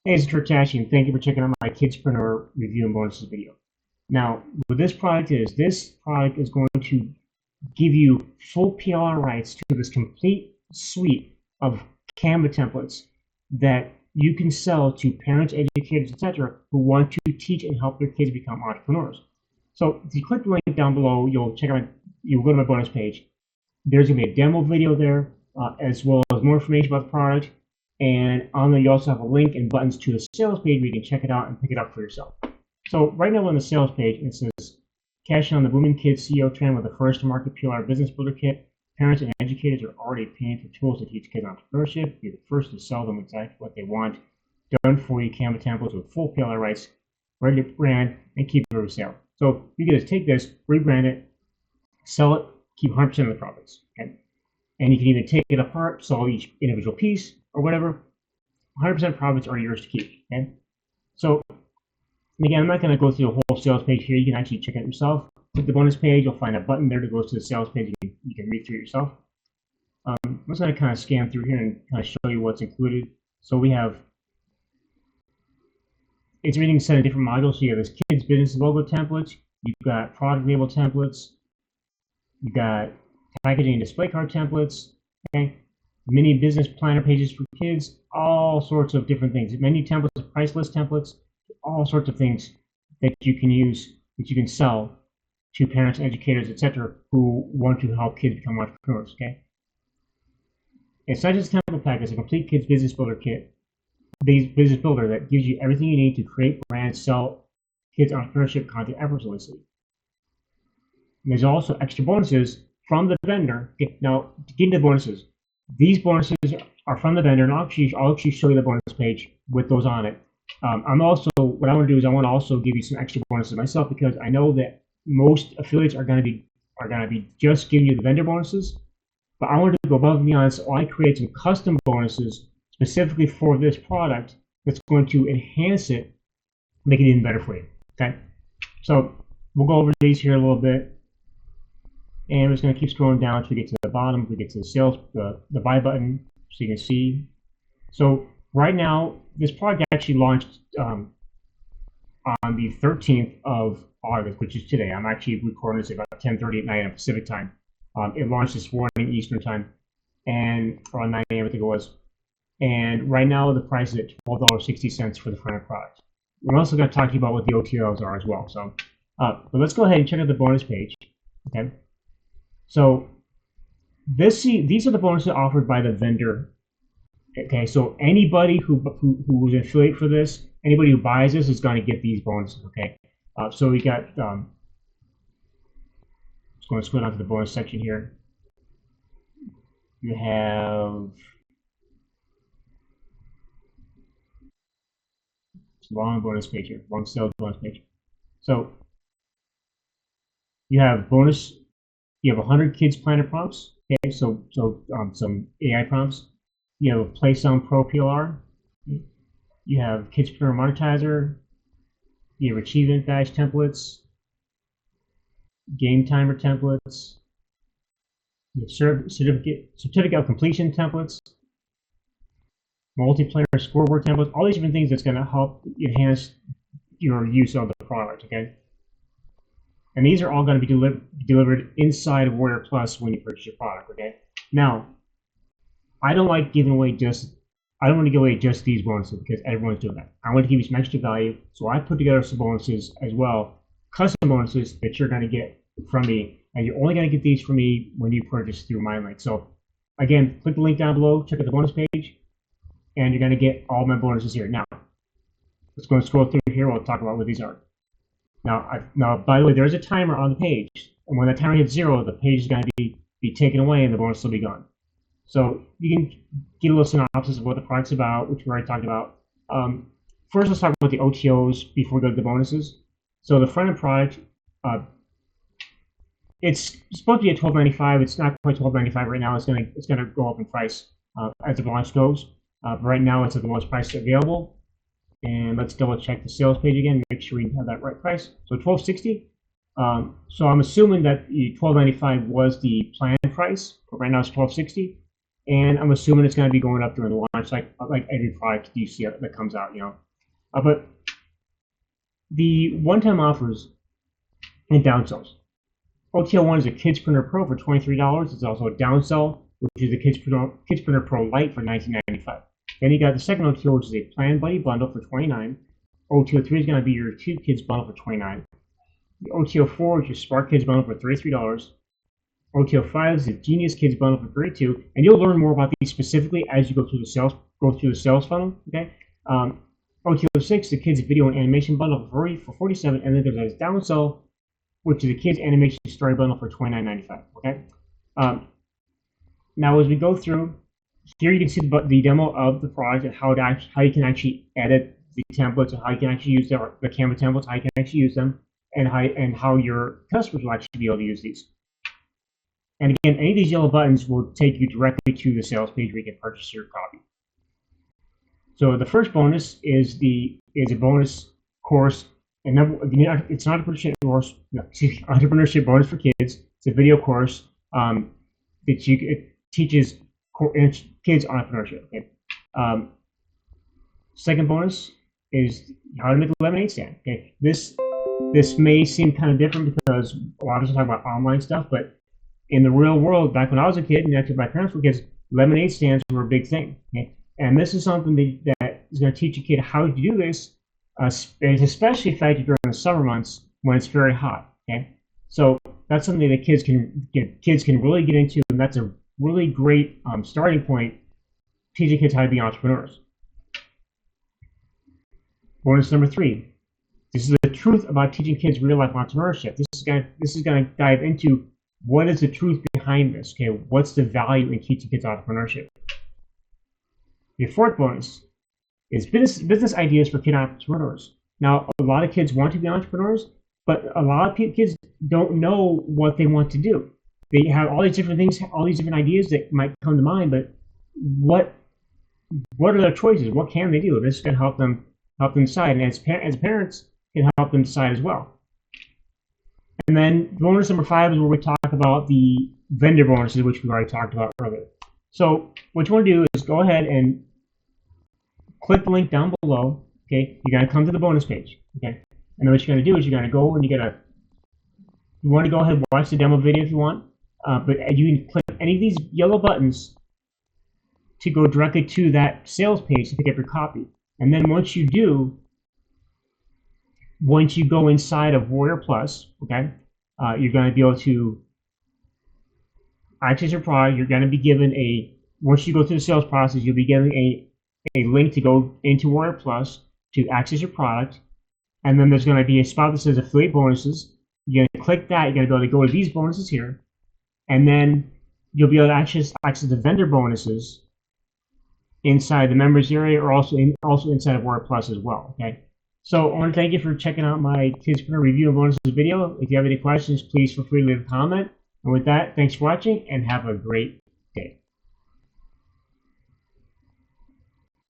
Hey, it's Turtashi, and thank you for checking out my KidsPreneur review and bonuses video. Now, what this product is going to give you full PLR rights to this complete suite of Canva templates that you can sell to parents, educators, etc., who want to teach and help their kids become entrepreneurs. So if you click the link down below, you'll go to my bonus page. There's going to be a demo video there, as well as more information about the product. And on there, you also have a link and buttons to the sales page where you can check it out and pick it up for yourself. So right now on the sales page, it says, cash on the booming kids CEO trend with the first to market PLR business builder kit. Parents and educators are already paying for tools to teach kids entrepreneurship. Be the first to sell them exactly what they want. Done for you Canva templates with full PLR rights, ready to brand, and keep it for sale. So you can just take this, rebrand it, sell it, keep 100% of the profits. Okay? And you can even take it apart, sell each individual piece or whatever. 100% profits are yours to keep. Okay? So again, I'm not going to go through the whole sales page here. You can actually check it yourself. Click the bonus page. You'll find a button there that goes to the sales page. You can read through it yourself. I'm just going to kind of scan through here and kind of show you what's included. So we have, it's everything set in different modules. So you have this kids business logo templates. You've got product label templates. You've got packaging and display card templates. Okay. Mini business planner pages for kids. All sorts of different things. Menu templates, price list templates. All sorts of things that you can use, that you can sell to parents, educators, etc., who want to help kids become entrepreneurs. Okay, it's not just a template pack; it's a complete kids business builder kit, business builder that gives you everything you need to create, brand, sell kids entrepreneurship content effortlessly. And there's also extra bonuses from the vendor. Okay, now, to get into the bonuses, these bonuses are from the vendor, and I'll actually show you the bonus page with those on it. I'm also, what I want to do is I want to also give you some extra bonuses myself, because I know that most affiliates are going to be just giving you the vendor bonuses, but I wanted to go above and beyond, so I create some custom bonuses specifically for this product that's going to enhance it, make it even better for you. Okay, so we'll go over these here a little bit, and we're just going to keep scrolling down until we get to the bottom. We get to the sales, the buy button, so you can see. So right now, this product actually launched on the 13th of August, which is today. I'm actually recording this at about 10:30 at night on Pacific time. It launched this morning Eastern time, and around 9 a.m. I think it was. And right now the price is at $12.60 for the front-end product. We're also going to talk to you about what the OTOs are as well. So, but let's go ahead and check out the bonus page. Okay. So these are the bonuses offered by the vendor. Okay, so anybody who's an affiliate for this, anybody who buys this is going to get these bonuses. Okay, so we got. Just going to scroll down to the bonus section here. You have it's a long bonus page here, long sales bonus page. So you have bonus. You have 100 kids planner prompts. Okay, so some AI prompts. You have a PlaySound Pro PLR. You have KidsPreneur Monetizer. You have achievement badge templates, game timer templates, you have certificate of completion templates, multiplayer scoreboard templates, all these different things that's going to help enhance your use of the product. Okay, and these are all going to be delivered inside of Warrior Plus when you purchase your product. Okay, now I don't want to give away just these bonuses because everyone's doing that. I want to give you some extra value, so I put together some bonuses as well, custom bonuses that you're going to get from me, and you're only going to get these from me when you purchase through my link. So again, click the link down below, check out the bonus page, and you're going to get all my bonuses here. Now, let's go and scroll through here. We'll talk about what these are. Now, by the way, there is a timer on the page, and when the timer hits 0, the page is going to be taken away, and the bonus will be gone. So you can get a little synopsis of what the product's about, which we already talked about. First, let's talk about the OTOs before we go to the bonuses. So the front-end product, it's supposed to be at $12.95. It's not quite $12.95 right now. It's gonna go up in price as the launch goes. But right now, it's at the lowest price available. And let's double check the sales page again, make sure we have that right price. So $12.60. So I'm assuming that the $12.95 was the planned price, but right now it's $12.60. and I'm assuming it's going to be going up during the launch, like every product you see that comes out, but the one-time offers and downsells. OTL 1 is a KidsPreneur Pro for $23. It's also a downsell, which is the KidsPreneur Pro Lite for $19.95. Then you got the second OTL, which is a PlanBuddy Bundle for $29. OTL 3 is going to be your TubeKids bundle for $29. The OTL 4 is your SmartKids bundle for $33. OTL 5 is the Genius Kids bundle for $32. And you'll learn more about these specifically as you go through the sales funnel. Okay. OTL 6, the Kids Video and Animation bundle for $47. And then there's a downsell, which is the Kids Animation Story bundle for $29.95. Okay. Now as we go through, here you can see the demo of the product and how you can actually edit the templates and how you can actually use the Canva templates, how you can actually use them, and how your customers will actually be able to use these. And again, any of these yellow buttons will take you directly to the sales page where you can purchase your copy. So the first bonus is a bonus course, and it's not a entrepreneurship course. No, entrepreneurship bonus for kids. It's a video course it teaches kids entrepreneurship. Okay. Second bonus is how to make a lemonade stand. Okay. This may seem kind of different because a lot of us talk about online stuff, but in the real world, back when I was a kid and actually my parents were kids, lemonade stands were a big thing. Okay? And this is something that is going to teach a kid how to do this, especially effective during the summer months when it's very hot. Okay? So that's something that kids can really get into, and that's a really great starting point, teaching kids how to be entrepreneurs. Bonus number 3. This is the truth about teaching kids real-life entrepreneurship. This is going to dive into what is the truth behind this. Okay, what's the value in teaching kids entrepreneurship? The fourth bonus is business ideas for kid entrepreneurs. Now, a lot of kids want to be entrepreneurs, but a lot of kids don't know what they want to do. They have all these different things, all these different ideas that might come to mind, but what are their choices? What can they do? This can help them decide, and as parents, can help them decide as well. And then bonus number 5 is where we talk about the vendor bonuses, which we already talked about earlier. So what you want to do is go ahead and click the link down below. Okay, you're going to come to the bonus page. Okay, and then what you're going to do is you're going to go and you want to go ahead and watch the demo video if you want, but you can click any of these yellow buttons to go directly to that sales page to pick up your copy. And then once you go inside of Warrior Plus, okay, you're going to be able to access your product. You're going to be given once you go through the sales process, you'll be given a link to go into Warrior Plus to access your product. And then there's going to be a spot that says affiliate bonuses. You're going to click that. You're going to be able to go to these bonuses here. And then you'll be able to access the vendor bonuses inside the members area, or also inside of Warrior Plus as well. Okay. So I want to thank you for checking out my KidsPreneur review and bonuses video. If you have any questions, please feel free to leave a comment. And with that, thanks for watching and have a great